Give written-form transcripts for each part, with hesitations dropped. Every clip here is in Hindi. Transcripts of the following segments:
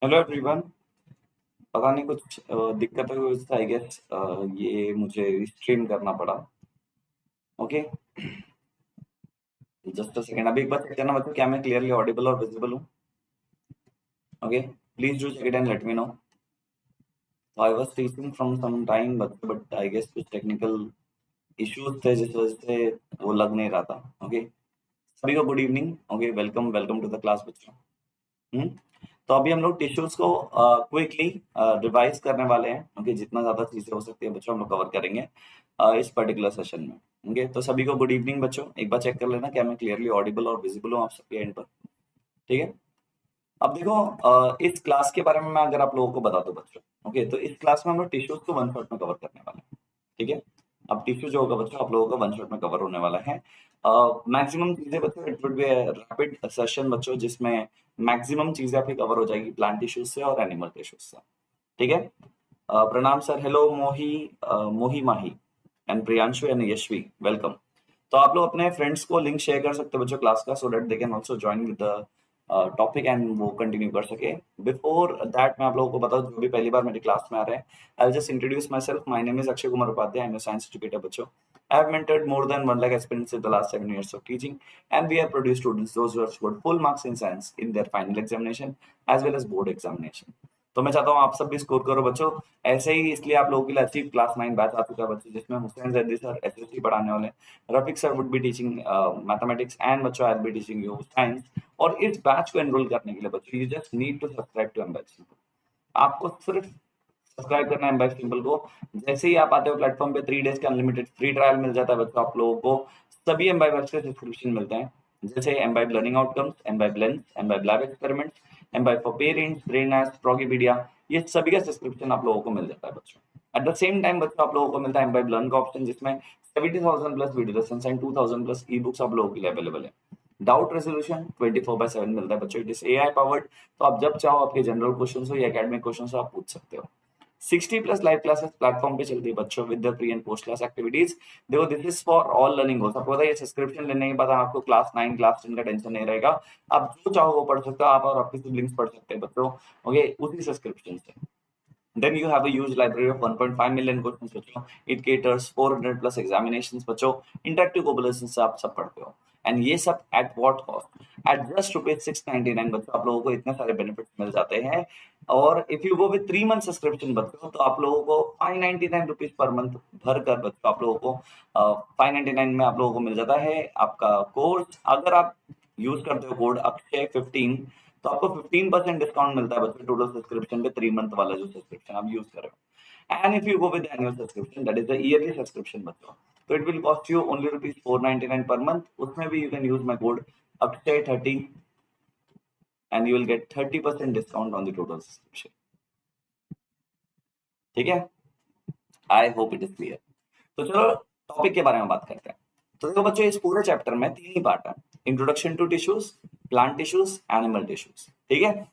Hello everyone. पता नहीं कुछ दिक्कत हुई उससे आई गेस ये मुझे स्ट्रीम करना पड़ा। Okay, just a second. अभी एक बार चेक करना बच्चों, क्या मैं क्लियरली ऑडिबल और विजिबल हूँ? Okay, please do check it and let me know. I was teaching from some time but I guess कुछ टेक्निकल इश्यूज थे जिस वजह से वो लग नहीं रहा था। ओके, सभी को good evening. Okay, welcome welcome to the class बच्चों। हम्म तो अभी हम लोग टिश्यूज को क्विकली रिवाइज करने वाले हैं। ओके, जितना ज्यादा चीजें हो सकती है बच्चों हम लोग कवर करेंगे इस पर्टिकुलर सेशन में। ओके, तो सभी को गुड इवनिंग बच्चों। एक बार चेक कर लेना क्या मैं क्लियरली ऑडिबल और विजिबल हूँ आप सबके एंड पर। ठीक है, अब देखो इस क्लास के बारे में मैं अगर आप लोगों को बता दूं बच्चों। ओके, तो इस क्लास में हम लोग टिश्यूज को वन शॉट में कवर करने वाले हैं। ठीक है, अब टिश्यू जो होगा बच्चों आप लोगों का वन शॉट में कवर होने वाला है। मैक्सिमम चीजें बच्चों, it would be rapid session बच्चों, जिसमें मैक्सिमम चीजें आपकी कवर हो जाएगी प्लांट टिश्यूज से और एनिमल टिश्यूज से। ठीक है, प्रणाम sir. Hello Mohi, Mohi Mahi and Priyanshu and Yashvi, welcome. तो आप लोग अपने फ्रेंड्स को लिंक शेयर कर सकते हो बच्चों क्लास का, so that they can also join with the topic and वो कंटिन्यू कर सके। बिफोर दैट मैं आप लोगों को बताऊं, जो भी पहली बार मेरी क्लास में आ रहे हैं, I will just introduce myself. My name is Akshay Kumar Upadhyay, I am science educator बच्चों। I have mentored more than 1 lakh aspirants in the last 7 years of teaching, and we have produced students those who have scored full marks in science in their final examination as well as board examination. तो मैं चाहता हूँ आप सब भी स्कोर करो बच्चों ऐसे ही। इसलिए आप लोगों के लिए अच्छी क्लास 9 बैच आ चुका है बच्चों, जिसमें हुसैन जैदी सर एसएससी पढ़ाने वाले हैं, Rafiq sir would be teaching mathematics and बच्चों I will be teaching you science. और इस बैच को एनरोल करने के लिए बच्चों you just need to subscribe to एमबैच। आपको सिर्फ सब्सक्राइब करना है एमबैच सिंबल को। जैसे ही आप आते हो प्लेटफॉर्म पे 3 डेज का अनलिमिटेड फ्री ट्रायल मिल जाता है बच्चों आप लोगों को। सभी एमबाइब के सब्सक्रिप्शन मिलते हैं, जैसे Embibe learning outcomes, Embibe lens, Embibe lab experiments, Embibe for parents, brain प्रोगीपीडिया। ये सभी का सब्सक्रिप्शन आप लोगों को मिल जाता है बच्चों। एट द सेम टाइम बच्चों आप लोगों को मिलता है एमबाइब लर्न का ऑप्शन, जिसमें 70,000 plus video lessons and 2,000 plus e books आप लोगों के लिए अवेलेबल है। डाउट रेजोल्यूशन 24/7 मिलता है बच्चों, इट इज एआई पावर्ड। तो आप जब चाहो आपके जनरल क्वेश्चन हो या एकेडमिक क्वेश्चन हो आप पूछ सकते हो। 60 प्लस लाइव क्लासेस प्लेटफॉर्म पे चलती है बच्चों with the pre and post class activities. देखो this is for all learning goals. आपको पता है ये सब्सक्रिप्शन लेने के बाद आपको क्लास 9 क्लास 10 का टेंशन नहीं रहेगा। आप जो चाहो वो पढ़ सकते हो, आप और आपके सिबलिंग्स पढ़ सकते हैं बच्चों। ओके, उसी सब्सक्रिप्शन से। Then you have a huge library of 1.5 million questions बच्चों। It caters 400 plus examinations बच्चों। Interactive collaboration से आप सब पढ़ते हो। And ये सब at what cost? At just ₹699 बच्चों आप लोगों को इतने सारे बेनिफिट्स मिल जाते हैं। और if you go with 3 month subscription बच्चों, तो आप लोगों को ₹599 पर मंथ भर कर बच्चों आप लोगों को 599 में आप लोगों को मिल जाता है आपका कोर्स। अगर आप यूज करते हो कोड अक्षय 15, तो आपको 15% डिस्काउंट मिलता है बच्चों टोटल सब्सक्रिप्शन पे, 3 मंथ वाला जो सब्सक्रिप्शन आप यूज कर रहे हो। And if you go with annual subscription, that is the yearly subscription बच्चों, तो it will cost you only ₹499 per month. उसमें भी you can use my code अक्षय30 and you will get 30% discount on the total subscription. ठीक है, I hope it is clear. तो चलो टॉपिक के बारे में बात करते हैं। तो देखो बच्चों इस पूरे चैप्टर में 3 ही पार्ट है, introduction to tissues, plant tissues, animal tissues. ठीक है,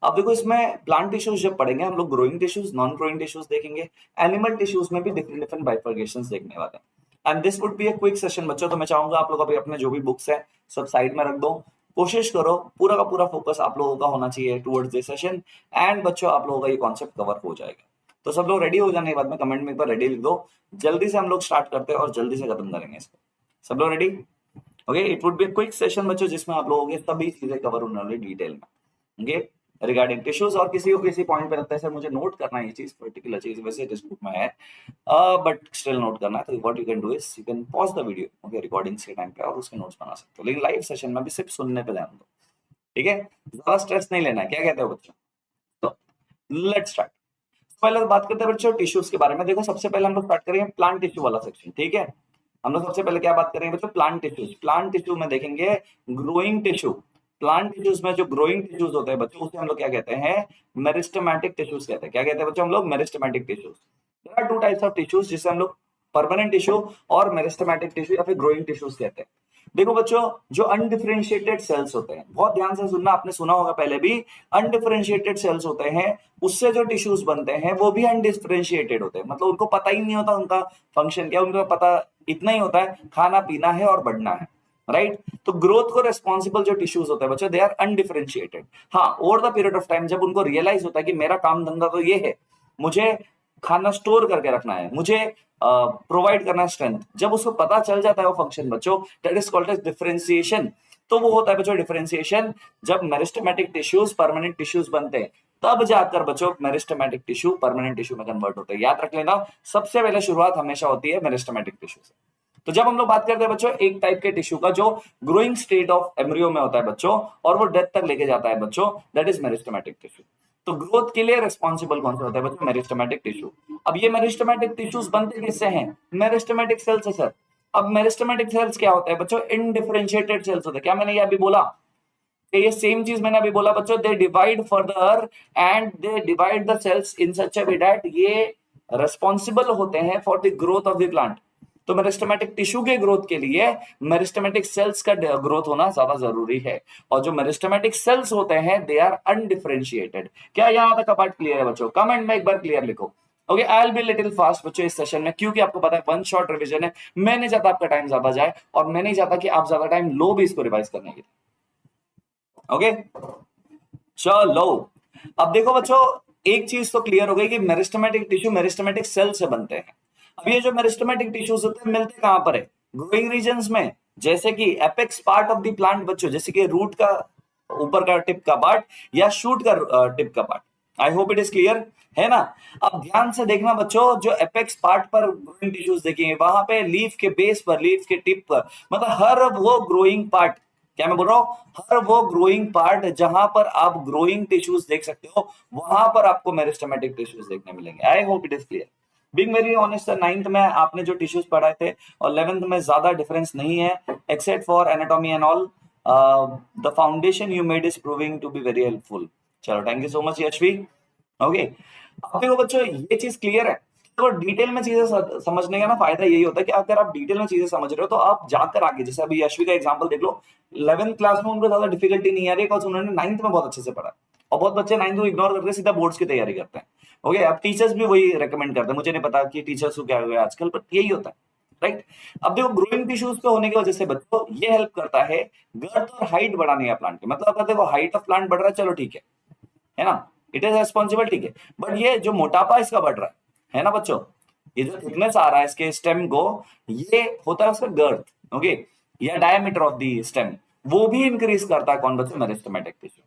अब देखो इसमें प्लांट टिश्यूज जब पढ़ेंगे हम लोग growing tissues, non growing tissues देखेंगे। एनिमल टिश्यूज में भी डिफरेंट डिफरेंट बाइफर्केशंस देखने वाले हैं। And this would be a quick session बच्चों। तो मैं चाहूंगा आप लोग अभी अपने जो भी बुक्स है सब साइड में रख दो। कोशिश करो पूरा का पूरा फोकस आप लोगों का होना चाहिए टुवर्ड्स दिस सेशन। एंड बच्चों आप लोगों का ये कॉन्सेप्ट कवर हो जाएगा। तो सब लोग रेडी हो जाने के बाद में कमेंट में एक बार रेडी लिख दो। जल्दी से हम लोग स्टार्ट करते हैं और जल्दी से खत्म करेंगे इसको। सब लोग ready? Okay, it would be a quick session बच्चों, जिसमें आप लोगों के सभी चीजें कवर होने वाली डिटेल में। Okay, regarding tissues. और किसी को किसी पॉइंट पे लगता है सर मुझे नोट करना है ये चीज पर्टिकुलर चीज, वैसे इस बुक में है बट स्टिल नोट करना है, तो what you can do is you can pause the video okay recordings के टाइम पे और उसके नोट्स बना सकते हो। लेकिन लाइव सेशन में भी सिर्फ सुनने पे ध्यान दो। ठीक है, ज्यादा स्ट्रेस नहीं लेना है। क्या कहते हो बच्चों? तो लेट्स स्टार्ट। पहले तो बात करते हैं बच्चों टिश्यूज के बारे में। देखो सबसे पहले हम लोग स्टार्ट करेंगे प्लांट टिश्यू वाला सेक्शन। ठीक है, हम लोग सबसे पहले क्या बात करेंगे बच्चों? Plant tissues. प्लांट टिश्यू में देखेंगे ग्रोइंग टिश्यू। प्लांट टिश्यूज में जो ग्रोइंग टिश्यूज होते हैं बच्चों, उसे हम लोग क्या कहते हैं? मेरिस्टेमेटिक टिश्यूज कहते हैं। क्या कहते हैं बच्चों हम लोग? Meristematic tissues. There are 2 types of tissues, जिसे हम लोग परमानेंट टिश्यू और मेरिस्टेमेटिक टिश्यू या फिर ग्रोइंग टिश्यूज कहते हैं। देखो बच्चों जो अनडिफरेंशिएटेड सेल्स होते हैं, बहुत ध्यान से सुनना, आपने सुना होगा पहले भी, अनडिफरेंशिएटेड सेल्स होते हैं उससे जो टिश्यूज बनते हैं वो भी अनडिफरेंशिएटेड होते हैं। मतलब उनको पता ही नहीं होता उनका फंक्शन क्या, उनको पता इतना ही होता है खाना पीना है और बढ़ना है। राइट। तो ग्रोथ को रेस्पॉन्सिबल जो टिश्यूज होते हैं बच्चों, दे आर अनडिफरेंशिएटेड। हाँ, over the period of time जब उनको रियलाइज होता है कि मेरा काम धंधा तो ये है, मुझे खाना स्टोर करके रखना है, मुझे प्रोवाइड करना है स्ट्रेंथ, जब उसको पता चल जाता है वो फंक्शन बच्चों, that is called as differentiation. तो वो होता है बच्चों डिफरेंशिएशन, जब मेरिस्टेमेटिक टिश्यूज परमानेंट टिश्यूज बनते हैं, तब जाकर बच्चों मेरिस्टेमेटिक टिश्यू परमानेंट टिश्यू में कन्वर्ट होते हैं। याद रख लेना, सबसे पहले शुरुआत हमेशा होती है मेरिस्टेमेटिक टिश्यू से। तो जब हम लोग बात करते हैं बच्चों एक टाइप के टिश्यू का जो ग्रोइंग स्टेट ऑफ एम्ब्रियो में होता है बच्चों, और वो डेथ तक लेके जाता है बच्चों, दैट इज मेरिस्टेमेटिक टिश्यू। तो ग्रोथ के लिए रिस्पॉन्सिबल कौन सा होता है बच्चों? Meristematic tissue. अब ये मेरिस्टेमेटिक टिश्यूज बनते किससे हैं? मेरिस्टेमेटिक सेल से सर। अब मेरिस्टेमेटिक सेल्स क्या होता है बच्चों? इनडिफरेंशिएटेड सेल्स होते हैं। क्या मैंने ये अभी बोला? ये सेम चीज मैंने अभी बोला बच्चों, they divide further and they divide the cells in such a way that ये रिस्पॉन्सिबल होते हैं for the growth of the plant. तो मेरिस्टेमेटिक टिश्यू के ग्रोथ के लिए मेरिस्टेमेटिक सेल्स का ग्रोथ होना ज्यादा जरूरी है। और जो मेरिस्टेमेटिक सेल्स होते हैं दे आर अनडिफरेंशिएटेड। क्या यहां तक का पार्ट क्लियर है बच्चों? कमेंट में एक बार क्लियर लिखो। Okay, I will be little fast बच्चों इस सेशन में, क्योंकि आपको पता है वन शॉट रिवीजन है, मैं नहीं चाहता आपका टाइम ज्यादा जाए, और मैं नहीं चाहता कि आप ज्यादा टाइम लो भी इसको रिवाइज करने के लिए। ओके चलो, अब देखो बच्चों, एक चीज तो क्लियर हो गई कि मेरिस्टेमेटिक टिश्यू मेरिस्टेमेटिक सेल से बनते हैं। अब ये जो मेरिस्टेमेटिक टिश्यूज होते हैं मिलते कहां पर है? ग्रोइंग रीजन्स में, जैसे कि apex part of the plant बच्चों, जैसे कि रूट का ऊपर का टिप का पार्ट या शूट का टिप का part. I hope it is clear है ना। अब ध्यान से देखना बच्चों, जो एपेक्स पार्ट पर ग्रोइंग टिश्यूज देखेंगे वहां पे लीफ के बेस पर, लीफ के टिप पर, मतलब हर वो ग्रोइंग पार्ट, क्या मैं बोल रहा हूं, हर वो ग्रोइंग पार्ट जहां पर आप ग्रोइंग टिश्यूज देख सकते हो वहां पर आपको मेरिस्टेमेटिक टिश्यूज देखने मिलेंगे। आई hope it is clear. Being very honest sir, 9th में आपने जो टिश्यूज पढ़ाए थे और 11th में ज्यादा डिफरेंस नहीं है, except for anatomy and all. The foundation you made is proving to be very helpful. चलो, thank you so much Yashvi. Okay, अब देखो बच्चों, ये चीज क्लियर है। तो डिटेल में चीजें समझने का ना फायदा यही होता है कि अगर आप डिटेल में चीजें समझ रहे हो तो आप जाकर आगे, जैसे अभी यशवी का एग्जांपल देख लो, 11th क्लास में उनको ज्यादा डिफिकल्टी नहीं आ रही है, उन्होंने 9th में बहुत अच्छे से पढ़ा, और बहुत बच्चे 9th को इग्नोर करके सीधा बोर्ड्स की तैयारी करते हैं। ओके, अब टीचर्स भी वही रेकमेंड करते हैं, मुझे नहीं पता कि टीचर्स को क्या हुआ आजकल, बट यही होता है, राइट। अब देखो, ग्रोइंग टिश्यूज पे होने की वजह से बच्चों ये हेल्प करता है गर्थ और हाइट बढ़ाने का प्लांट की। मतलब अगर देखो हाइट ऑफ प्लांट बढ़ रहा है, चलो ठीक है ना, इट इज रेस्पॉन्सिबल, ठीक है। बट ये जो मोटापा इसका बढ़ रहा है ना बच्चों, ये जो थिकनेस आ रहा है इसके स्टेम को, ये होता है उसका गर्थ, ओके, या डायमीटर ऑफ द स्टेम, वो भी इंक्रीज करता है कौन बच्चों? Meristematic tissue.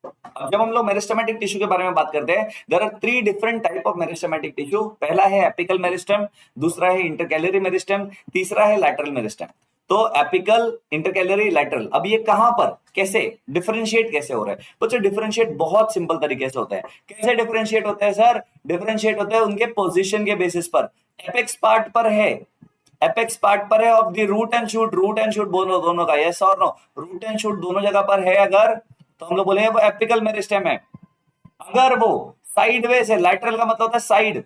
अब जब हम लोग मेरिस्टेमेटिक टिश्यू के बारे में बात करते हैं, there are 3 different type of meristematic tissue. पहला है एपिकल मेरिस्टेम, दूसरा है इंटरकैलरी मेरिस्टेम, तीसरा है लैटरल मेरिस्टेम। तो एपिकल, इंटरकैलरी, लैटरल, अब ये कहां पर, कैसे डिफरेंशिएट कैसे हो रहा है बच्चों? डिफरेंशिएट बहुत सिंपल तरीके से होता है। कैसे डिफरेंशिएट होता है सर? डिफरेंशिएट होता है उनके पोजीशन के बेसिस पर। एपेक्स पार्ट पर है, एपेक्स पार्ट पर है of the root and shoot, root and shoot दोनों का, यस और नो, रूट एंड शूट दोनों जगह पर है अगर, तो हम लोग बोलेंगे वो एपिकल मेरिस्टेम है। अगर वो साइडवेज है, लैटरल का मतलब होता है साइड,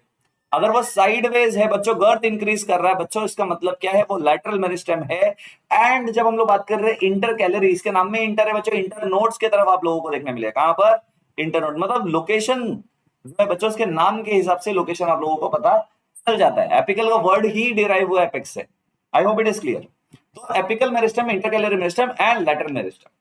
अगर वो साइडवेज है बच्चों, गर्थ इंक्रीज कर रहा है बच्चों, इसका मतलब क्या है? वो लैटरल मेरिस्टेम है। एंड जब हम लोग बात कर रहे हैं इंटर कैलरी, इसके नाम में इंटर है बच्चों, इंटर नोड्स की तरफ आप लोगों को देखने मिलेगा। कहां पर? इंटर नोड, मतलब लोकेशन जो है बच्चों, उसके नाम के हिसाब से लोकेशन आप लोगों को पता चल जाता है। एपिकल का वर्ड ही डिराइव हुआ एपेक्स से। I hope it is clear. तो apical meristem, intercalary meristem and lateral meristem.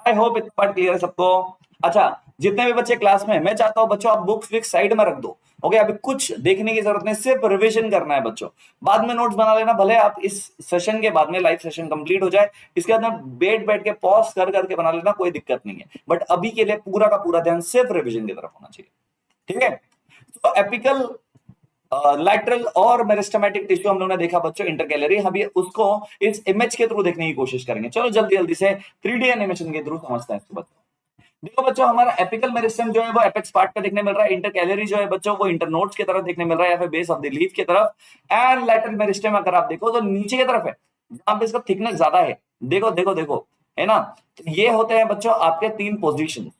I hope इतना पार्ट क्लियर है सबको। अच्छा, जितने भी बच्चे क्लास में, मैं चाहता हूं बच्चों आप बुक्स फिक्स साइड में रख दो। ओके, अभी कुछ देखने की जरूरत नहीं, सिर्फ रिवीजन करना है बच्चों। बाद में नोट्स बना लेना, भले आप इस सेशन के बाद में लाइव सेशन कंप्लीट हो जाए, इसके बाद में बैठ के पॉज कर करके बना लेना, कोई दिक्कत नहीं है। बट अभी के लिए पूरा का पूरा ध्यान सिर्फ रिवीजन की तरफ होना चाहिए, ठीक है। तो एपिकल, लैटरल और मेरिस्टेमेटिक टिश्यू हम लोगों ने देखा बच्चों, इंटरकैलरी। हम ये उसको इस इमेज के थ्रू देखने की कोशिश करेंगे। चलो जल्दी जल्दी से 3D एनिमेशन के थ्रू समझते हैं इसको बच्चों। देखो बच्चों, हमारा एपिकल मेरिस्टेम जो है वो एपेक्स पार्ट पे देखने मिल रहा है, इंटरकैलरी जो है बच्चों वो इंटरनोड्स की तरफ देखने मिल रहा है, या फिर बेस ऑफ द लीफ की तरफ। एंड लैटरल मेरिस्टेम अगर आप देखो तो नीचे की तरफ है, जहां पे इसका थिकनेस ज्यादा है। देखो देखो देखो, है ना। तो ये होते हैं बच्चों आपके 3 पोजीशन।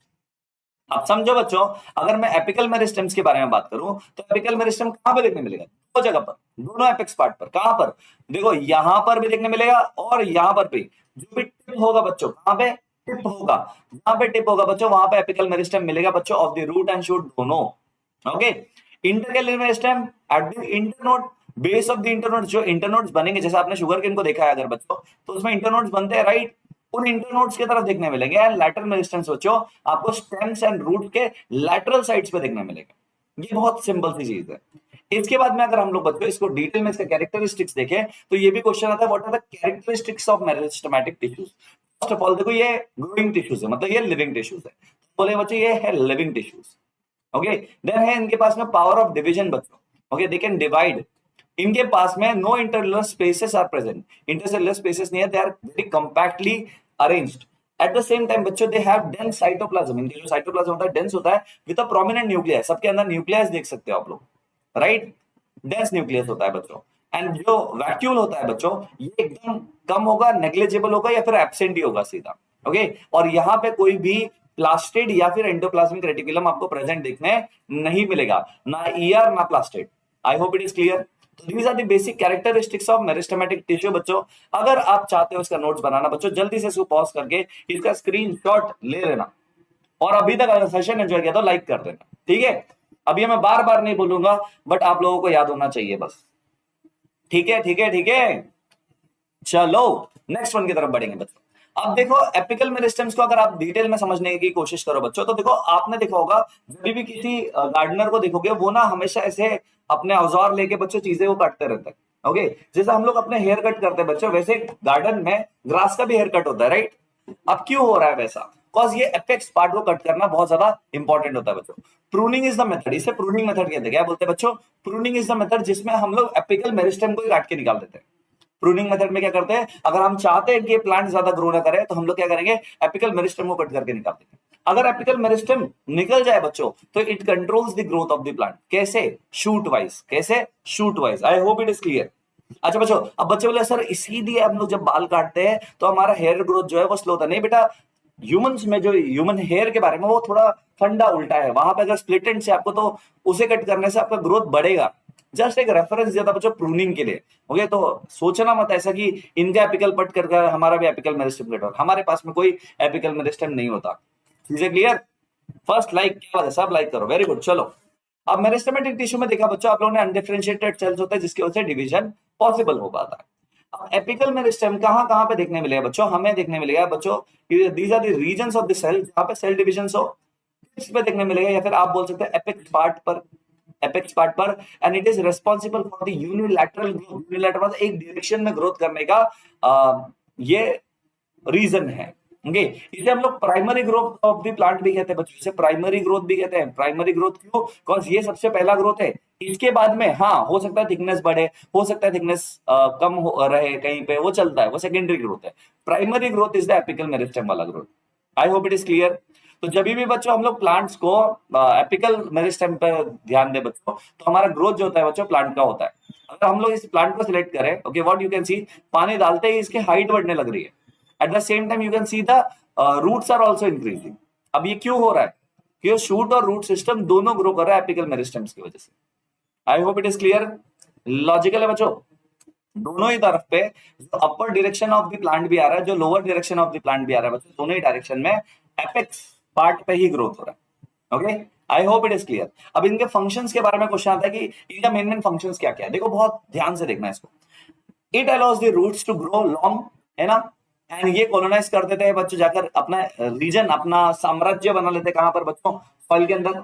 अब समझो बच्चों, अगर मैं एपिकल मेरिस्टेम्स के बारे में बात करूं तो एपिकल मेरिस्टेम कहां पे देखने मिलेगा? दो जगह पर, दोनों एपेक्स पार्ट पर। कहां पर? देखो यहां पर भी देखने मिलेगा और यहां पर भी। जो भी टिप होगा बच्चों, कहां पे टिप होगा, जहां पे टिप होगा बच्चों वहां पे एपिकल मेरिस्टेम मिलेगा बच्चों, of the root and shoot दोनों। Okay, intercalary meristem at the internode, base of the internodes, जो इंटरनोड्स बनेंगे, जैसे आपने शुगर केन को देखा है अगर बच्चों, तो उसमें इंटरनोड्स बनते हैं राइट, उन इंटरनोड्स की तरफ देखने मिलेंगे। एंड लैटरल मेरिस्टेम्स बच्चों आपको स्टेम्स एंड रूट के लैटरल साइड्स पे देखने मिलेगा। ये बहुत सिंपल सी चीज है। इसके बाद में अगर हम लोग बच्चों इसको डिटेल में इसके कैरेक्टरिस्टिक्स देखें तो ये भी क्वेश्चन आता है, what are the characteristics of meristematic tissues. First of all देखो ये ग्रोइंग टिश्यूज है, मतलब ये लिविंग टिश्यूज है, बोले बच्चों ये है लिविंग टिश्यूज। ओके, देन है इनके पास में पावर ऑफ डिवीजन बच्चों। Okay, they can divide. इनके पास में no intercellular spaces are present, intercellular spaces नहीं है, they are very compactly arranged. At the same time बच्चों दे हैव डेंस साइटोप्लाज्म, इनके जो साइटोप्लाज्म होता है डेंस होता है विद अ प्रोमिनेंट न्यूक्लियस। सबके अंदर न्यूक्लियस देख सकते हो आप लोग राइट, डेंस न्यूक्लियस होता है बच्चों। एंड जो वैक्यूल होता है बच्चों ये एकदम कम होगा, नेग्लिजिबल होगा या फिर एब्सेंट ही होगा सीधा। ओके, और यहाँ पे कोई भी प्लास्टिड या फिर एंडोप्लाज्मिक रेटिकुलम आपको प्रेजेंट देखने नहीं मिलेगा, ना ईआर ना plastid. I hope it is clear. तो these are the basic characteristics of meristematic tissue बच्चों। अगर आप चाहते हो इसका नोट्स बनाना बच्चों, जल्दी से इसको पॉज करके इसका स्क्रीनशॉट ले लेना, और अभी तक अगर सेशन एंजॉय किया तो लाइक कर देना, ठीक है। अभी मैं बार बार नहीं बोलूंगा, बट आप लोगों को याद होना चाहिए बस, ठीक है ठीक है ठीक है। चलो नेक्स्ट वन की तरफ बढ़ेंगे बच्चों। अब देखो एपिकल मेरिस्टेम्स को अगर आप डिटेल में समझने की कोशिश करो बच्चों, तो देखो आपने देखा होगा जब भी किसी गार्डनर को देखोगे वो ना हमेशा ऐसे अपने औजार लेके बच्चों चीजें वो काटते रहते हैं। ओके, जैसे हम लोग अपने हेयर कट करते हैं बच्चों, वैसे गार्डन में ग्रास का भी हेयर कट होता है राइट। अब क्यों हो रहा है वैसा, बिकॉज ये एपेक्स पार्ट को कट करना बहुत ज्यादा इंपॉर्टेंट होता है बच्चों। प्रूनिंग इज द मेथड, इसे प्रूनिंग मेथड कहते हैं। क्या बोलते हैं बच्चों, प्रूनिंग इज द मेथड जिसमें हम लोग एपिकल मेरिस्टेम को ही काट के निकाल देते हैं। प्रूनिंग मेथड में क्या करते हैं, अगर हम चाहते हैं कि ये प्लांट ज्यादा ग्रो ना करे तो हम लोग क्या करेंगे, एपिकल मेरिस्टेम को कट करके निकाल देंगे। अगर एपिकल मेरिस्टेम निकल जाए बच्चों तो it controls the growth of the plant. कैसे, शूट वाइज, कैसे shoot wise. I hope it is clear. अच्छा बच्चों, अब बच्चे बोले सर इसीलिए हम लोग जब बाल काटते हैं तो हमारा हेयर ग्रोथ जो है वो स्लो होता है। नहीं बेटा, ह्यूमंस में जो ह्यूमन हेयर के बारे में वो थोड़ा फंडा उल्टा है। वहां पे अगर स्प्लिट एंड से आपको तो उसे कट करने से आपका ग्रोथ बढ़ेगा। जस्ट एक रेफरेंस दिया था बच्चों प्रूनिंग के लिए। ओके, तो सोचना मत ऐसा कि इनका एपिकल पट करके हमारा भी एपिकल मेरिस्टेम कट होगा। हमारे पास में कोई एपिकल मेरिस्टेम नहीं होता। चीजें क्लियर। फर्स्ट लाइक, क्या बात है, सब लाइक करो, वेरी गुड। चलो अब मेरिस्टेमेटिक टिश्यू में देखा बच्चों आप लोगों ने अनडिफरेंशिएटेड सेल्स होते हैं जिसकी वजह से डिवीजन पॉसिबल हो पाता है। अब एपिकल मेरिस्टेम कहां कहां पे देखने मिलेगा बच्चों, हमें देखने मिलेगा बच्चों these are the regions of the cell जहां पे सेल डिवीजन हो, इस पे देखने मिलेगा, या फिर आप बोल सकते हैं एपेक्स पार्ट पर, एपेक्स पार्ट पर। And it is responsible for the unilateral growth. Unilateral मतलब एक डायरेक्शन में ग्रोथ करने का ये रीजन है। ओके, इसे हम लोग primary growth of the plant भी कहते हैं बच्चों, इसे प्राइमरी ग्रोथ भी कहते हैं। प्राइमरी ग्रोथ क्यों, बिकॉज ये सबसे पहला ग्रोथ है। इसके बाद में हाँ हो सकता है थिकनेस बढ़े, हो सकता है थिकनेस कम रहे कहीं पे, वो चलता है, वो सेकेंडरी ग्रोथ है। Primary growth is the apical meristem वाला growth. I hope it is clear. तो जब भी बच्चों हम लोग प्लांट्स को एपिकल मेरिस्टेम पर ध्यान दे बच्चों, तो हमारा ग्रोथ जो होता है बच्चों प्लांट का होता है। अगर हम लोग इस प्लांट को सिलेक्ट करें, okay, what you can see, पानी डालते ही इसकी हाइट बढ़ने लग रही है। At the same time you can see the roots are also increasing. अब ये क्यों हो रहा है, कि शूट और रूट सिस्टम दोनों ग्रो कर रहा है एपिकल मेरिस्टेम्स की वजह से। I hope it is clear. Logical है बच्चों, दोनों ही तरफ पे जो upper direction of the plant भी आ रहा है, जो lower direction of the plant भी आ रहा है बच्चों, दोनों ही डायरेक्शन में एपेक्स पार्ट पे ही ग्रोथ हो रहा है। Okay, I hope it is clear. अब इनके फंक्शंस के बारे में क्वेश्चन आता है कि इनका मेन मेन फंक्शंस क्या क्या है। देखो बहुत ध्यान से देखना है इसको। It allows the roots to grow long, है ना, एंड ये कॉलोनाइज कर देते हैं बच्चों, जाकर अपना रीजन, अपना साम्राज्य बना लेते हैं। कहां पर बच्चों, सॉइल के अंदर।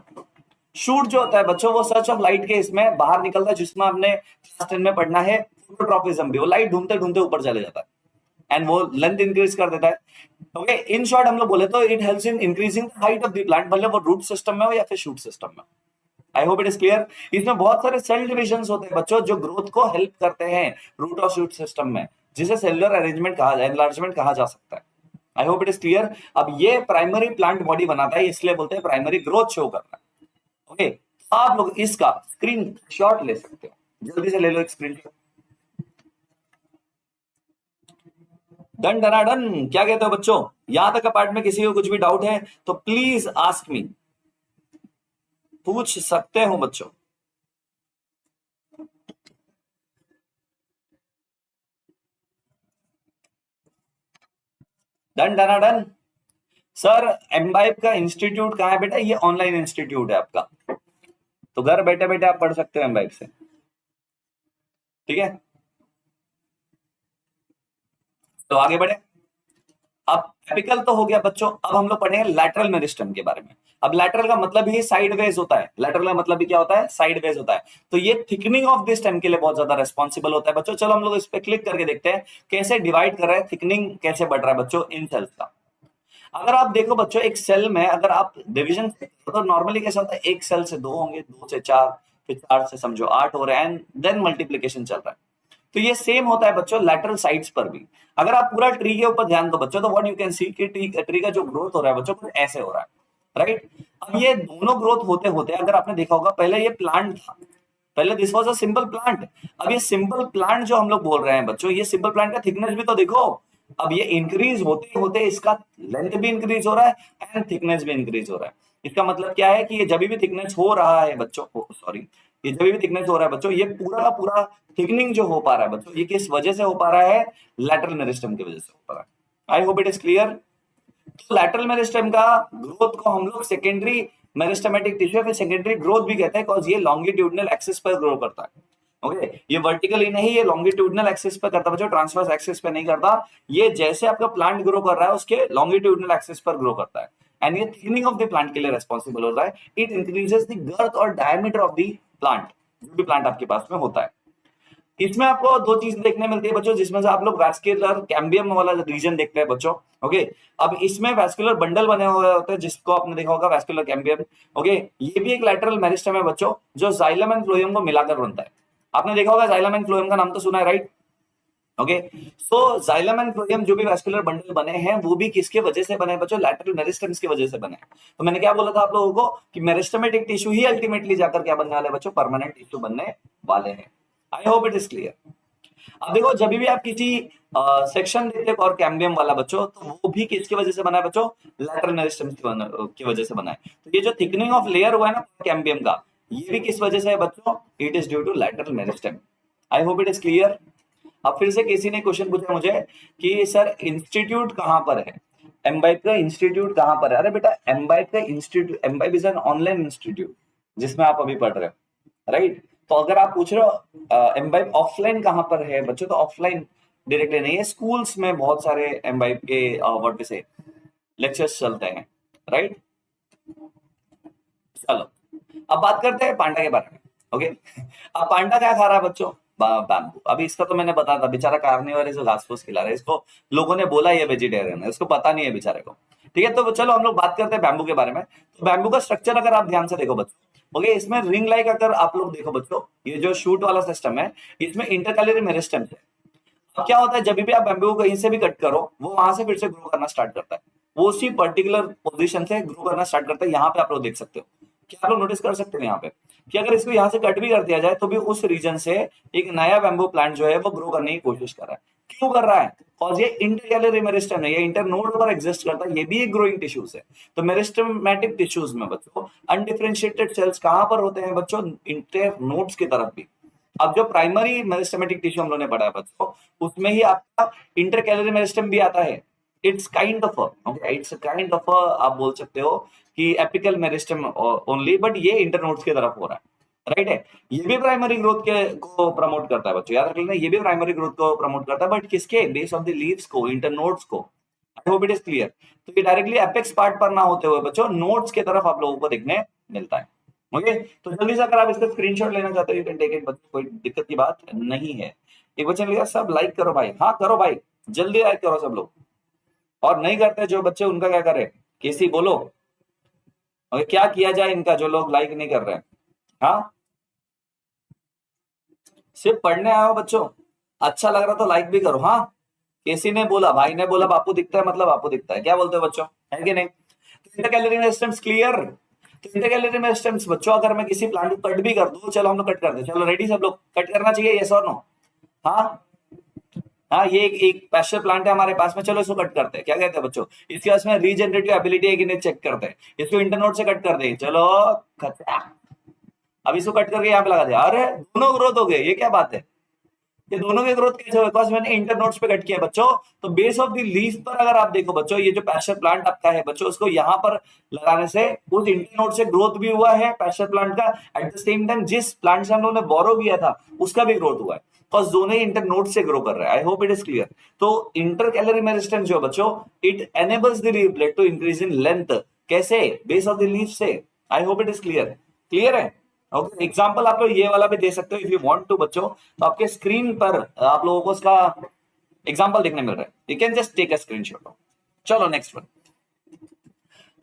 शूट जो होता है बच्चों वो सर्च ऑफ लाइट के इसमें बाहर निकलता है, जिसमें हमने क्लास 10 में पढ़ना है फोटोट्रॉपिज्म भी। वो लाइट ढूंढते ढूंढते ऊपर चले जाता है एंड वो लेंथ इंक्रीज कर देता है। ओके, इन शॉर्ट हम लोग बोले तो it helps in increasing height of the plant, भले वो रूट सिस्टम में हो या फिर शूट सिस्टम में। आई होप इट इज क्लियर। इसमें बहुत सारे सेल डिविजन होते हैं बच्चों जो ग्रोथ को हेल्प करते हैं रूट और शूट सिस्टम में, जिसे सेलुलर अरेंजमेंट कहा जाए, एनलार्जमेंट कहा जा सकता है। I hope it is clear. अब ये प्राइमरी प्लांट बॉडी बनाता है, इसलिए बोलते हैं प्राइमरी ग्रोथ शो कर रहा है। ओके, आप लोग इसका स्क्रीन शॉट ले सकते हो, जल्दी से ले लो एक स्क्रीन शॉट। डन डना डन, क्या कहते हो बच्चों, यहां तक पार्ट में किसी को कुछ भी डाउट है तो प्लीज आस्क मी, पूछ सकते हो बच्चों। डन डना डन। सर एम्बाइब का इंस्टीट्यूट कहाँ है बेटा, ये ऑनलाइन इंस्टीट्यूट है आपका, तो घर बैठे बैठे आप पढ़ सकते हो एम्बाइब से। ठीक है, तो आगे बढ़े। अब एपिकल तो हो गया बच्चों, अब हम लोग पढ़ेंगे लैटरल मेरिस्टम के बारे में। अब लैटरल का मतलब ही साइडवेज होता है, लैटरल का मतलब भी क्या होता है, साइडवेज होता है। तो ये थिकनिंग ऑफ दिस स्टेम के लिए बहुत ज्यादा रेस्पॉन्सिबल होता है बच्चों। चलो हम लोग इस पे क्लिक करके देखते हैं कैसे डिवाइड कर रहा है, थिकनिंग कैसे बढ़ रहा है बच्चों इन सेल्स का। अगर आप देखो बच्चों एक सेल में अगर आप डिवीजन तो नॉर्मली कैसा होता है, एक सेल से दो होंगे, दो से चार, फिर चार से समझो आठ हो रहे हैं, एंड देन मल्टीप्लीकेशन चल रहा है। तो ये सेम होता है बच्चों लैटरल साइड्स पर भी। अगर आप पूरा ट्री के ऊपर ध्यान दो बच्चों, तो व्हाट यू कैन सी कि ट्री का जो ग्रोथ हो रहा है बच्चों कुछ ऐसे हो रहा है, राइट। अब ये दोनों ग्रोथ होते होते अगर आपने देखा होगा, पहले ये प्लांट था, पहले this was a simple plant. अब ये सिंपल प्लांट जो हम लोग बोल रहे हैं बच्चों, ये सिंपल प्लांट का थिकनेस भी तो देखो। अब ये इंक्रीज होते होते इसका लेंथ भी इंक्रीज हो रहा है एंड थिकनेस भी इंक्रीज हो रहा है। इसका मतलब क्या है कि ये जब भी थिकनेस हो रहा है बच्चों, सॉरी, ये जब भी थिकनेस हो रहा है बच्चों, ये पूरा का पूरा थिकनिंग जो हो पा रहा है बच्चों, ये किस वजह से हो पा रहा है, लैटरल मेरिस्टम की वजह से हो पा रहा है। I hope it is clear. तो लैटरल मेरिस्टम का ग्रोथ को हम लोग सेकेंडरी मेरिस्टमेटिक टिश्यू फिर सेकेंडरी ग्रोथ भी कहते हैं, बिकॉज ये लॉन्गिट्यूडनल एक्सिस पर ग्रो करता है। ओके, ये वर्टिकली नहीं, ये लॉन्गिट्यूडनल एक्सिस पर करता है बच्चों, ट्रांसवर्स एक्सिस पे नहीं करता। ये जैसे आपका प्लांट ग्रो कर रहा है उसके लॉन्गिट्यूडनल एक्सिस पर ग्रो करता है, एंड ये थिकनिंग ऑफ द प्लांट के लिए रेस्पॉन्सिबल होता है। इट इंक्रीजेस द गर्थ और डायमीटर ऑफ द प्लांट, जो भी प्लांट आपके पास में होता है। इसमें आपको दो चीज देखने मिलती है बच्चों, जिसमें से आप लोग वैस्कुलर कैम्बियम वाला रीजन देखते हैं बच्चों। ओके, अब इसमें वैस्कुलर बंडल बने हुए होते हैं, जिसको आपने देखा होगा वैस्कुलर कैम्बियम। ओके, ये भी एक लैटरल मेरिस्टम है बच्चों, जो जाइलम एंड फ्लोएम को मिलाकर बनता है। आपने देखा होगा जाइलम एंड फ्लोएम का नाम तो सुना है, right. Okay, so xylem and phloem जो भी वैस्कुलर बंडल बने हैं वो भी किसके वजह से बने हैं बच्चों, लैटरल मेरिस्टम्स की वजह से बने हैं। तो मैंने क्या बोला था आप लोगों को कि मेरिस्टमेटिक टिश्यू ही अल्टीमेटली जाकर क्या बनने वाले हैं बच्चों, परमानेंट टिश्यू बनने वाले हैं। I hope it is clear. अब देखो जब भी आप किसी सेक्शन देते हो और कैम्बियम वाला बच्चों, तो वो भी किसकी वजह से बना है बच्चों, लैटरल मेरिस्टम की वजह से बना है। तो ये जो थिकनिंग ऑफ लेयर हुआ है ना कैम्बियम का, ये भी किस वजह से है बच्चों, it is due to lateral meristem. I hope it is clear. अब फिर से किसी ने क्वेश्चन पूछा मुझे कि सर इंस्टीट्यूट कहां पर है, एम्बाइब का इंस्टीट्यूट कहां पर है। अरे बेटा एम्बाइब का institute, imbibe is an online institute जिसमें आप अभी पढ़ रहे हो, राइट। तो अगर आप पूछ रहे हो एम्बाइब ऑफलाइन कहां पर है बच्चों, तो ऑफलाइन डायरेक्टली नहीं है, स्कूल्स में बहुत सारे एम्बाइब के व्हाट से लेक्चर्स चलते हैं, राइट। चलो अब बात करते हैं पांडा के बारे में। ओके, अब पांडा क्या खा रहा है बच्चों, बैम्बू। अभी इसका तो मैंने बताया था, बेचारा कार्निवोरस जो घास फूस खिला रहा है, इसको लोगों ने बोला ये वेजिटेरियन है, इसको पता नहीं है बेचारे को। ठीक है, तो चलो हम लोग बात करते हैं बैम्बू के बारे में। तो बैम्बू का स्ट्रक्चर अगर आप ध्यान से देखो बच्चों, ओके, इसमें रिंग लाइक अगर आप लोग देखो बच्चों, ये जो शूट वाला सिस्टम है, इसमें इंटरकैलरी मेरिस्टम है। अब क्या होता है, जब भी आप बैम्बू को कहीं से भी कट करो, वो वहां से फिर से ग्रो करना स्टार्ट करता है, वो उसी पर्टिकुलर पोजीशन से ग्रो करना स्टार्ट करता है। यहाँ पे आप लोग देख सकते हो, क्या आप लोग नोटिस कर सकते हो यहाँ पे कि अगर इसको यहाँ से कट भी कर दिया जाए तो भी उस रीजन से एक नया बैम्बू प्लांट जो है वो ग्रो करने की कोशिश कर रहा है। क्यों कर रहा है, और ये इंटरकैलरी मेरिस्टम है, ये इंटरनोड पर एग्जिस्ट करता है, ये भी एक ग्रोइंग टिश्यूज है। तो मेरिस्टमेटिक टिश्यूज में बच्चों अनडिफरेंशिएटेड सेल्स कहां पर होते हैं बच्चों, इंटरनोड्स की तरफ भी। अब जो प्राइमरी मेरिस्टमेटिक टिश्यू हम लोगों ने पढ़ा है बच्चों, उसमें ही आपका इंटरकैलरी मेरिस्टम भी आता है। It's kind of okay, it's kind of आप बोल सकते हो कि एपिकल मेरिस्टम ओनली, बट ये इंटरनोड्स की तरफ हो रहा है, राइट है। ये भी प्राइमरी ग्रोथ के को प्रमोट करता है बच्चों, याद रख लेना, ये भी प्राइमरी ग्रोथ को प्रमोट करता है, बट किसके बेस ऑफ द लीव्स को, इंटरनोड्स को। आई होप इट इज क्लियर। तो ये डायरेक्टली एपेक्स पार्ट पर ना होते हुए बच्चों नोड्स की तरफ आप लोगों को देखने मिलता है। ओके, तो जल्दी से अगर आप इसका स्क्रीनशॉट लेना चाहते हो यू कैन टेक इट, कोई दिक्कत की बात नहीं है। एक बच्चे ने लिखा सब लाइक करो भाई, हाँ करो भाई, जल्दी लाइक करो सब लोग। और नहीं करते जो बच्चे उनका क्या करें, केसी बोलो, और क्या किया जाए इनका जो लोग लाइक नहीं कर रहे हैं। हाँ, सिर्फ पढ़ने आए हो बच्चों, अच्छा लग रहा तो लाइक भी करो। हाँ, केसी ने बोला, भाई ने बोला बापू दिखता है मतलब बापू दिखता है, क्या बोलते हो बच्चों, है कि नहीं। तो इंटरकैलरी मेरिस्टम्स क्लियर। तो इंटरकैलरी मेरिस्टम्स बच्चों, अगर मैं किसी प्लांट को कट भी कर दूं, चलो हम लोग कट कर दे, चलो रेडी सब लोग, कट करना चाहिए यस और नो। हाँ हाँ, ये एक पैस्चर प्लांट है हमारे पास में, चलो इसको कट करते हैं, क्या कहते हैं बच्चों, इसके पास में रीजनरेटिव एबिलिटी है कि नहीं चेक करते हैं, इसको इंटरनोड से कट कर दे, चलो अब इसको कट करके यहाँ पे लगा दिया, अरे दोनों ग्रोथ हो गए, ये क्या बात है, ये दोनों के ग्रोथ कैसे हुए, बिकॉज मैंने इंटरनोड्स पे कट किया बच्चों। तो बेस ऑफ द लीफ पर अगर आप देखो बच्चों, ये जो पैस्चर प्लांट आपका है बच्चों, उसको यहाँ पर लगाने से उस इंटरनोड से ग्रोथ भी हुआ है पैस्चर प्लांट का, एट द सेम टाइम जिस प्लांट से हम लोगों ने बोरो किया था उसका भी ग्रोथ हुआ है। बिकॉज दोनों ही इंटरनोड से ग्रो कर रहे हैं। I hope it is clear. तो इंटरकैलरी मेरिस्टेम जो है बच्चों, it enables the leaf blade to increase in length. कैसे? बेस ऑफ द लीफ से। I hope it is clear. Clear है? ओके, एग्जाम्पल आप लोग ये वाला भी दे सकते हो इफ यू वांट टू बच्चों। तो आपके स्क्रीन पर आप लोगों को उसका एग्जाम्पल देखने मिल रहा है, you can just take a screenshot. चलो नेक्स्ट वन।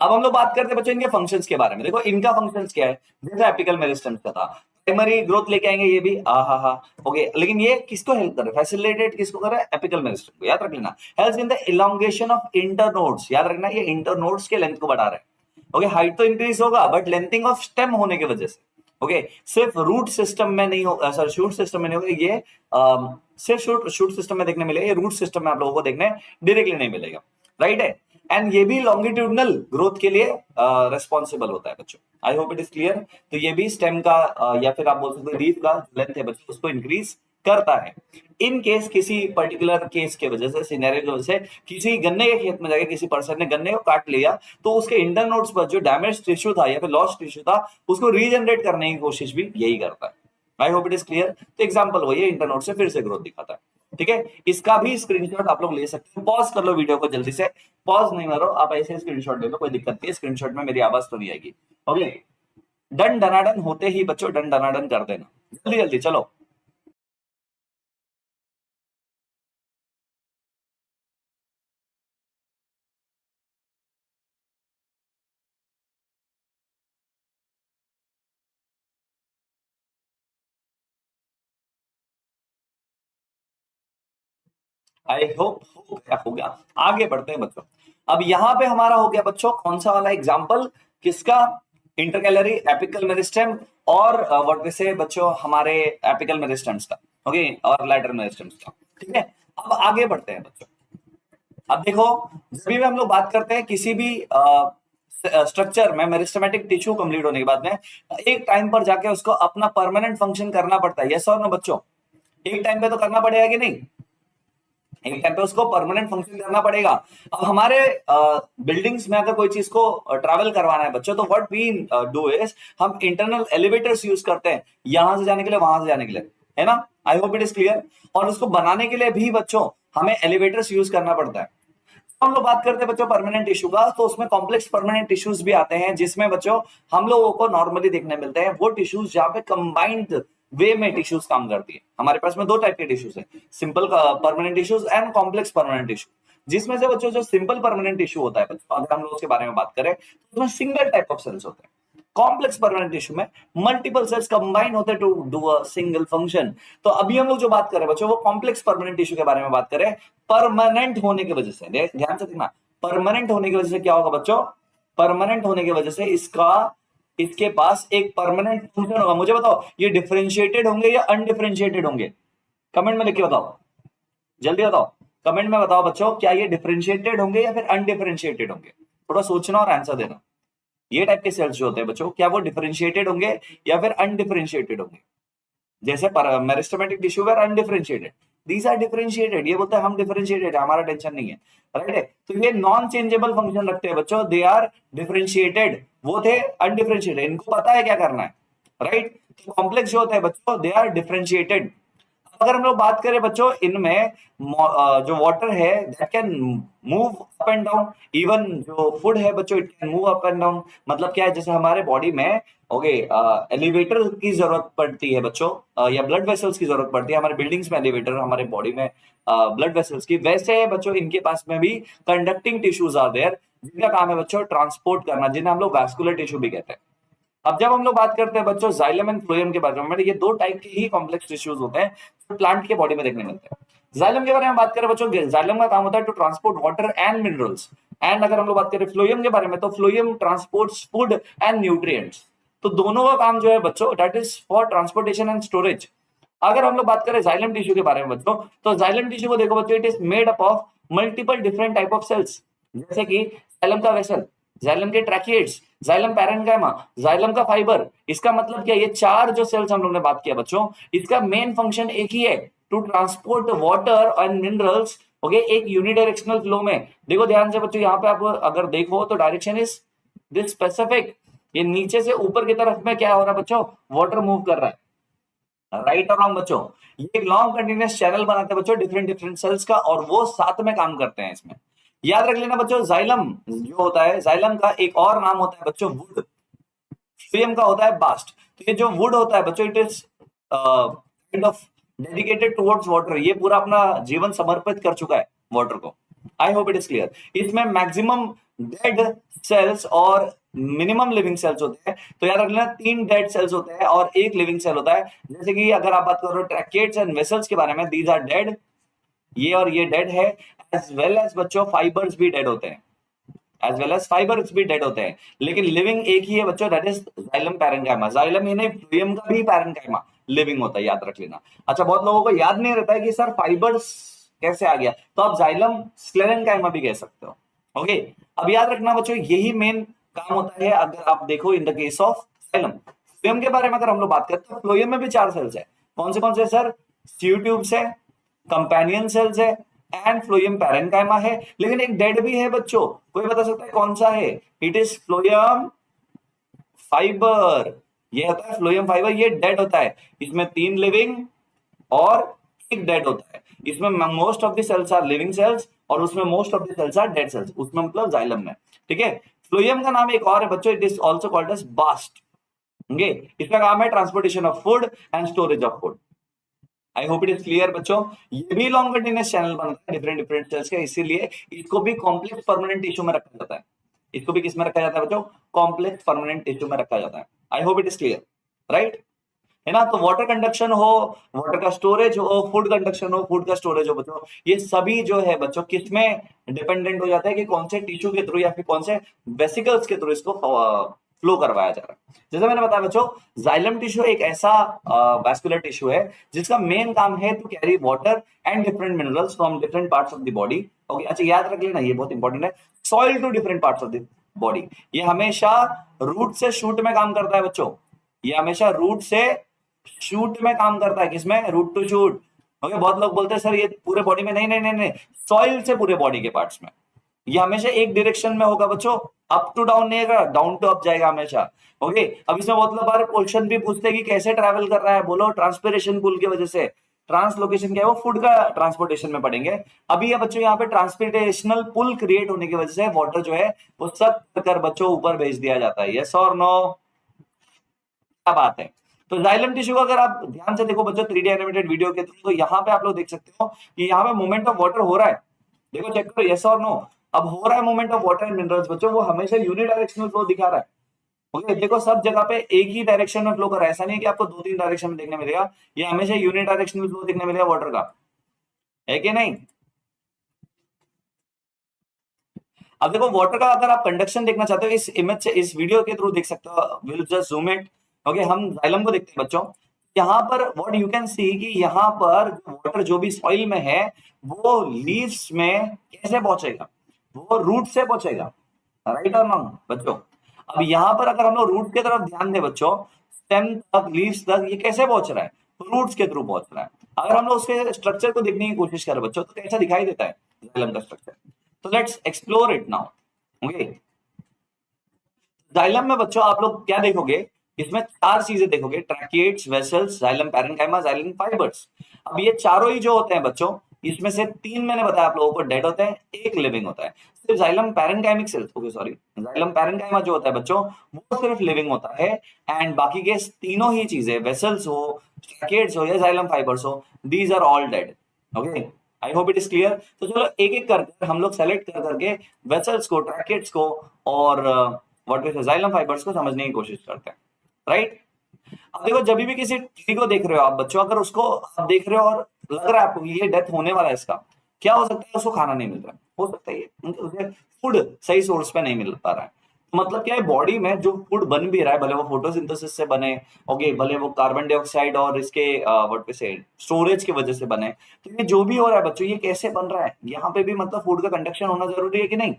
अब हम लोग बात करते हैं बच्चों इनके फंक्शंस के बारे में। देखो इनका फंक्शंस क्या है, जैसे एपिकल मेरिस्टेम का था, प्राइमरी ग्रोथ लेके आएंगे ये भी, हा ओके। लेकिन ये किसको हेल्प कर रहा है? फैसिलिटेट किसको कर रहा है? एपिकल मेरिस्टेम को। याद रख लेना, helps in the elongation of internodes. याद रखना, ये इंटरनोड्स के लेंथ को बढ़ा रहा है। ओके, हाइट तो इंक्रीज होगा बट लेंथिंग ऑफ स्टेम होने की वजह से। ओके, सिर्फ रूट सिस्टम में नहीं होगा, सर शूट सिस्टम में नहीं होगा ये, सिर्फ शूट सिस्टम में देखने मिलेगा, ये रूट सिस्टम में आप लोगों को देखने डायरेक्टली नहीं मिलेगा, राइट है। एंड ये भी लॉन्गिट्यूडनल ग्रोथ के लिए रेस्पॉन्सिबल होता है बच्चों। आई होप इट इज क्लियर। तो ये भी स्टेम का या फिर आप बोल सकते हैं लीफ का लेंथ है बच्चों, उसको इंक्रीज करता है। इन केस किसी पर्टिकुलर केस के वजह से, सिनेरियो की वजह से, किसी गन्ने के खेत में जाके किसी पर्सन ने गन्ने को काट लिया, तो उसके इंटरनोड्स पर जो डैमेज टिश्यू था या फिर लॉस्ट टिश्यू था, उसको रीजनरेट करने की कोशिश भी यही करता है। I hope it is clear. तो एग्जाम्पल वही है, इंटरनोड से फिर से ग्रोथ दिखाता है। ठीक है, इसका भी स्क्रीनशॉट आप लोग ले सकते हो। पॉज कर लो वीडियो को जल्दी से, पॉज नहीं मारो, आप ऐसे स्क्रीनशॉट ले लो, कोई दिक्कत नहीं है। स्क्रीनशॉट में मेरी आवाज तो नहीं आएगी। ओके, डन डनाडन होते ही बच्चों डन डनाडन कर देना, जल्दी जल्दी चलो। आई होप हो गया। आगे बढ़ते हैं बच्चों। अब यहां पे हमारा हो गया बच्चों कौन सा वाला एग्जाम्पल, किसका? इंटरकैलरी एपिकल मेरिस्टेम और व्हाट वी से बच्चों हमारे एपिकल मेरिस्टेम्स का, ओके, और लैटरल मेरिस्टेम्स का। ठीक है, अब आगे बढ़ते हैं बच्चों। अब देखो, जब भी हम लोग बात करते हैं किसी भी स्ट्रक्चर में मेरिस्टेमेटिक टिश्यू कंप्लीट होने के बाद में एक टाइम पर जाके उसको अपना परमानेंट फंक्शन करना पड़ता है। यस और नो बच्चों? एक टाइम पे तो करना पड़ेगा कि नहीं? एक टाइम पे उसको परमानेंट फंक्शन करना पड़ेगा। अब हमारे बिल्डिंग्स में अगर कोई चीज को ट्रैवल करवाना है बच्चों, तो व्हाट वी डू इज हम इंटरनल एलिवेटर्स यूज करते हैं, यहां से जाने के लिए, वहां से जाने के लिए, है ना? आई होप इट इज क्लियर। और उसको बनाने के लिए भी बच्चों हमें एलिवेटर्स यूज करना पड़ता है। हम लोग बात करते हैं बच्चों परमानेंट टिश्यू का, तो उसमें कॉम्प्लेक्स परमानेंट टिश्यूज भी आते हैं, जिसमें बच्चों हम लोगों को नॉर्मली देखने मिलते हैं वो टिश्यूज जहां पे कंबाइंड वे में टिश्यूज काम करती है। हमारे पास में दो टाइप के टिश्यूज है, simple permanent tissues and complex permanent tissue. जिसमें से बच्चों जो सिंपल परमानेंट टिश्यू होता है बच्चों, अगर हम लोग उसके बारे में बात करें तो उसमें सिंगल टाइप ऑफ सेल्स होते हैं। कॉम्प्लेक्स परमानेंट टिश्यू में मल्टीपल सेल्स कंबाइन होते हैं to do a single function. तो अभी हम लोग जो बात कर रहे हैं बच्चों, वो कॉम्प्लेक्स परमानेंट टिश्यू के बारे में बात करें। परमानेंट होने की वजह से, ध्यान से देखना, परमानेंट होने की वजह से क्या होगा बच्चों? परमानेंट होने की वजह से इसके पास एक परमानेंट फंक्शन होगा। मुझे बताओ, ये डिफरेंशिएटेड होंगे या अनडिफरेंशिएटेड होंगे? कमेंट में लिख के बताओ, जल्दी बताओ। कमेंट में बताओ बच्चों, क्या ये डिफरेंशिएटेड होंगे या फिर अनडिफरेंशिएटेड होंगे? थोड़ा सोचना और आंसर देना। ये टाइप के सेल्स जो होते हैं बच्चों, क्या वो डिफरेंशिएटेड होंगे या फिर अनडिफरेंशिएटेड होंगे? जैसे meristematic tissue were undifferentiated, these are differentiated. ये बोलते हैं हम डिफरेंशिएटेड है, हमारा टेंशन नहीं है, राइट है। तो ये नॉन चेंजेबल फंक्शन रखते हैं बच्चों, दे आर डिफरेंशिएटेड, वो थे अनडिफरेंशिएटेड, इनको पता है क्या करना है, राइट। तो कॉम्प्लेक्स जो होता है बच्चों, दे आर डिफरेंशिएटेड। अगर हम लोग बात करें बच्चों, इनमें जो वाटर है that can move up and down, even जो फूड है बच्चों it can move up and down. मतलब क्या है, जैसे हमारे बॉडी में ओके एलिवेटर की जरूरत पड़ती है बच्चों, या ब्लड वेसल्स की जरूरत पड़ती है, हमारे बिल्डिंग्स में एलिवेटर, हमारे बॉडी में ब्लड वेसल्स की, वैसे बच्चों इनके पास में भी कंडक्टिंग टिश्यूज आर देयर, जिनका काम है बच्चों ट्रांसपोर्ट करना, जिन्हें हम लोग वैस्कुलर टिश्यू भी कहते हैं। अब जब हम लोग बात करते हैं बच्चों जाइलम एंड फ्लोएम के बारे में, ये दो टाइप के ही कॉम्प्लेक्स टिश्यूज होते हैं जो प्लांट के बॉडी में देखने मिलते हैं। जाइलम के बारे में बात करें बच्चों, जाइलम का काम होता है to transport water and minerals. And अगर हम लोग बात करें फ्लोएम के बारे में, तो phloem transports food and nutrients. तो दोनों का काम जो है बच्चों, that is for transportation and storage. अगर हम लोग बात करें जाइलम टिश्यू के बारे में बच्चों, तो जाइलम टिश्यू को देखो बच्चों, it is made up of multiple different type of cells, जैसे कि जाइलम का वेसल, जाइलम के ट्रैकिएट्स, जाइलम पैरेन्काइमा, जाइलम का फाइबर। इसका मतलब क्या, ये चार जो सेल्स हम लोग ने बात किया बच्चों, इसका मेन फंक्शन एक ही है, to transport water and minerals, okay, एक यूनिडायरेक्शनल फ्लो में। देखो ध्यान से बच्चों, यहाँ पे आप अगर देखो तो डायरेक्शन इज दिस स्पेसिफिक, ये नीचे से ऊपर की तरफ में क्या हो रहा है बच्चों, वाटर मूव कर रहा है, राइट और रॉन्ग बच्चों? ये एक लॉन्ग कंटिन्यूअस चैनल बनाते हैं बच्चों डिफरेंट डिफरेंट सेल्स का, और वो साथ में काम करते हैं इसमें। याद रख लेना बच्चों, जाइलम जो होता है, जाइलम का एक और नाम होता है बच्चों वुड, फ्लोएम का होता है बास्ट। तो ये जो वुड होता है बच्चों, it is kind of dedicated towards water, ये पूरा अपना जीवन समर्पित कर चुका है वाटर को। आई होप इट इज क्लियर। इसमें मैक्सिमम डेड सेल्स और मिनिमम लिविंग सेल्स होते हैं। तो याद रख लेना, 3 डेड सेल्स होते हैं और 1 लिविंग सेल होता है। जैसे कि अगर आप बात करो ट्रैकेट्स एंड वेसल्स के बारे में, दीज आर डेड, ये और ये डेड है, एज वेल एज बच्चों फाइबर्स भी डेड होते हैं, एज वेल एज फाइबर्स भी डेड होते हैं। लेकिन लिविंग एक ही है बच्चों, that is xylem parenchyma. Xylem ही नहीं, फ्लोएम का भी पैरेन्काइमा लिविंग होता है, याद रख लेना। अच्छा, बहुत लोगों को याद नहीं रहता है कि सर फाइबर्स कैसे आ गया, तो आप जाइलम स्क्लेरेन्काइमा भी कह सकते हो। ओके, अब याद रखना बच्चों, यही मेन काम होता है। अगर आप देखो in the case of xylem, phloem के बारे में अगर हम लोग बात करते हैं, फ्लोएम में भी 4 सेल्स है। कौन से सर? स्यू ट्यूब्स है, कंपेनियन सेल्स है, एंड फ्लोएम पैरेन्काइमा है। लेकिन एक डेड भी है बच्चों, कोई बता सकता है कौन सा है? It is phloem fibre. ये होता है फ्लोएम फाइबर, ये डेड होता है। इसमें 3 लिविंग और 1 डेड होता है। इसमें most of the cells are living cells और उसमें most of the cells are dead cells, उसमें मतलब जाइलम में। ठीक है, फ्लोएम का नाम एक और है बच्चों, it is also called as bast. Okay, इसका काम है transportation of food and storage of food. I hope it is clear बच्चों। ये भी लॉन्ग कंटिन्यूअस चैनल बनता है डिफरेंट डिफरेंट सेल्स का, इसीलिए इसको भी कॉम्प्लेक्स परमानेंट टिश्यू में रखा जाता है। इसको भी किसमें रखा जाता है बच्चों? कॉम्प्लेक्स परमानेंट टिश्यू में रखा जाता है। I hope it is clear, right? है ना? तो वाटर कंडक्शन हो, वाटर का स्टोरेज हो, फूड कंडक्शन हो, फूड का स्टोरेज हो बच्चों, ये सभी जो है बच्चों किसमें डिपेंडेंट हो जाता है कि कौन से टिश्यू के थ्रू या फिर कौन से वेसिकल्स के थ्रू इसको फ्लो करवाया जा रहा है। जैसे मैंने बताया बच्चों, जाइलम टिश्यू एक ऐसा वैस्कुलर टिश्यू है जिसका मेन काम है to carry water and different minerals from different parts of the body. Okay, अच्छा याद रख लेना, ये बहुत इंपॉर्टेंट है, soil to different parts of the body. ये हमेशा रूट से शूट में काम करता है बच्चों, ये हमेशा रूट से शूट में काम करता है। किसमें? Root two shoot. ओके, बहुत लोग बोलते हैं सर ये पूरे बॉडी में, नहीं नहीं नहीं नहीं, सॉइल से पूरे बॉडी के पार्ट्स में। ये हमेशा एक डायरेक्शन में होगा बच्चों, अप टू डाउन नहीं होगा, डाउन टू अप जाएगा हमेशा। ओके, अब इसमें बहुत लोग क्वेश्चन भी पूछते हैं कि कैसे ट्रैवल कर रहा है, बोलो ट्रांसपिरेशन पुल की वजह से। ट्रांसलोकेशन क्या है? वो फूड का ट्रांसपोर्टेशन में पढ़ेंगे। अभी ये बच्चों यहाँ पे ट्रांसपोर्टेशनल पुल क्रिएट होने की वजह से वाटर जो है वो सब कर बच्चों ऊपर भेज दिया जाता है। यस और नो? क्या बात है? तो जाइलम टिश्यू को अगर आप ध्यान से देखो बच्चों 3D एनिमेटेड वीडियो के थ्रू, तो यहाँ पे आप लोग देख सकते हो कि यहाँ पे मूवमेंट ऑफ वाटर हो रहा है। देखो, चेक करो, यस और नो? अब हो रहा है movement of water and minerals बच्चों, वो हमेशा यूनिडायरेक्शनल फ्लो दिखा रहा है। ओके, देखो सब जगह पे एक ही डायरेक्शन में फ्लो कर रहा है, ऐसा नहीं कि आपको 2-3 डायरेक्शन में देखने मिलेगा, ये हमेशा यूनिडायरेक्शनल फ्लो देखने मिलेगा वाटर का, है कि नहीं? अब देखो वाटर का अगर आप कंडक्शन देखना चाहते हो, इस इमेज से, इस वीडियो के थ्रू देख सकते हो। Will just zoom it. Okay, हम जाइलम को देखते हैं बच्चों। यहाँ पर व्हाट यू कैन सी कि यहाँ पर वाटर जो भी सॉइल में है वो लीव्स में कैसे पहुंचेगा? वो रूट से पहुंचेगा, राइट और रॉन्ग बच्चों? अब यहाँ पर अगर हम लोग रूट की तरफ ध्यान दें बच्चों, स्टेम तक, लीव्स तक, ये कैसे पहुंच रहा है? रूट्स के थ्रू पहुंच रहा है। अगर हम लोग उसके स्ट्रक्चर को देखने की कोशिश करें बच्चों, तो कैसा दिखाई देता है जाइलम का स्ट्रक्चर? तो let's explore it now. Okay, xylem में बच्चों आप लोग क्या देखोगे? इसमें 4 चीजें देखोगे, tracheids, vessels, xylem parenchyma, xylem fibres. अब ये चारों ही जो होते हैं बच्चों, इसमें से 3 मैंने बताया आप लोगों को डेड होते हैं, 1 लिविंग होता है। सिर्फ xylem parenchymic cells, okay sorry, xylem parenchyma जो होता है बच्चों, वो सिर्फ लिविंग होता है। एंड बाकी के तीनों ही चीजें, वेसल्स हो, ट्रैकिएट्स हो या जाइलम फाइबर्स हो, these are all dead. Okay, I hope it is clear. तो चलो एक एक करके हम लोग सेलेक्ट कर करके वेसल्स को, ट्रैकिएट्स को और व्हाट इज जाइलम फाइबर्स को समझने की कोशिश करते हैं, राइट? अब देखो, जब भी किसी ट्री को देख रहे हो आप बच्चों, अगर उसको आप देख रहे हो और लग रहा है आपको ये डेथ होने वाला है इसका, क्या हो सकता है? उसको खाना नहीं मिल रहा है, हो सकता है उसे फूड सही सोर्स पे नहीं मिल पा रहा है। तो मतलब क्या है, बॉडी में जो फूड बन भी रहा है, भले वो फोटोसिंथेसिस से बने, ओके, भले वो कार्बन डाइऑक्साइड और इसके व्हाट वे से स्टोरेज की वजह से बने, तो ये जो भी हो रहा है बच्चों, ये कैसे बन रहा है? यहाँ पे भी मतलब फूड का कंडक्शन होना जरूरी है कि नहीं?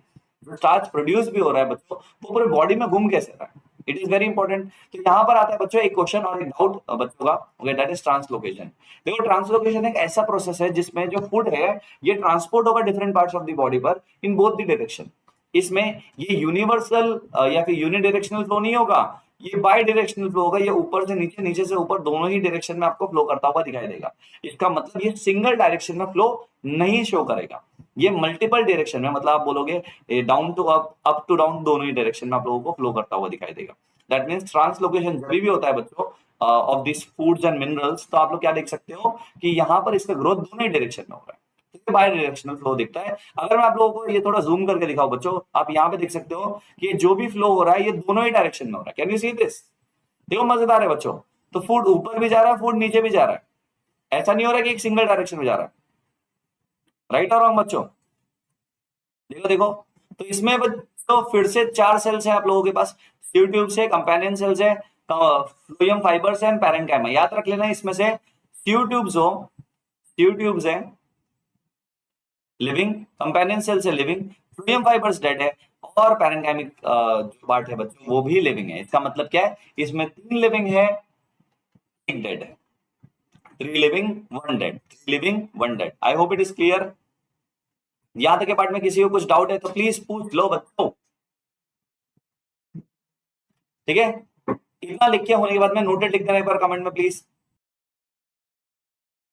जो स्टार्च प्रोड्यूस भी हो रहा है बच्चों, वो पूरे बॉडी में घूम कैसे रहा है? It is very important. तो यहाँ पर आता है बच्चों एक क्वेश्चन और एक डाउट बच्चों का, ओके, दैट इज ट्रांसलोकेशन। देखो, ट्रांसलोकेशन एक ऐसा प्रोसेस है जिसमें जो फूड है ये ट्रांसपोर्ट होगा different parts of the body पर इन बोथ द डायरेक्शन। इसमें ये यूनिवर्सल या फिर यूनिडायरेक्शनल फ्लो नहीं होगा, ये बाई डायरेक्शनल फ्लो होगा, ये ऊपर से नीचे, नीचे से ऊपर, दोनों ही डायरेक्शन में आपको फ्लो करता हुआ दिखाई देगा। इसका मतलब ये सिंगल डायरेक्शन में फ्लो नहीं शो करेगा, ये मल्टीपल डायरेक्शन में, मतलब आप बोलोगे down to up to down, दोनों ही डायरेक्शन में आप लोगों को फ्लो करता हुआ दिखाई देगा। दैट मीन्स ट्रांसलोकेशन जब भी होता है बच्चों of this foods and minerals, तो आप लोग क्या देख सकते हो कि यहाँ पर इसका ग्रोथ दोनों ही डायरेक्शन में हो रहा है, बाई डायरेक्शनल फ्लो दिखता है। अगर मैं आप लोगों को ये थोड़ा जूम करके दिखाऊं बच्चों, आप यहाँ पे देख सकते हो कि जो भी फ्लो हो रहा है ये दोनों ही डायरेक्शन में हो रहा है। Can you see this? देखो मजेदार है बच्चों, तो फूड ऊपर भी जा रहा है, फूड नीचे भी जा रहा है, ऐसा नहीं हो रहा कि एक सिंगल डायरेक्शन में जा रहा है। राइट और रॉन्ग बच्चों? देखो देखो, तो इसमें तो फिर से 4 सेल्स है आप लोगों के पास, ट्यूब ट्यूब्स है, कंपेनियन सेल्स है, फ्लोएम फाइबर्स है, पैरेन्काइमा। याद रख लेना इसमें से ट्यूब ट्यूब्स है लिविंग, कंपेनियन सेल्स है लिविंग, फ्लोएम फाइबर्स डेड है, और पैरेन्काइमिक जो पार्ट है बच्चों वो भी लिविंग है। इसका मतलब क्या है, इसमें 3 लिविंग है, 1 डेड है। 3 living 1 dead, 3 living 1 dead. I hope it is clear. यहां तक के पार्ट में किसी को कुछ डाउट है तो प्लीज पूछ लो बच्चों, ठीक है? इतना लिख के होने के बाद में नोटेड लिख देना एक बार कमेंट में प्लीज।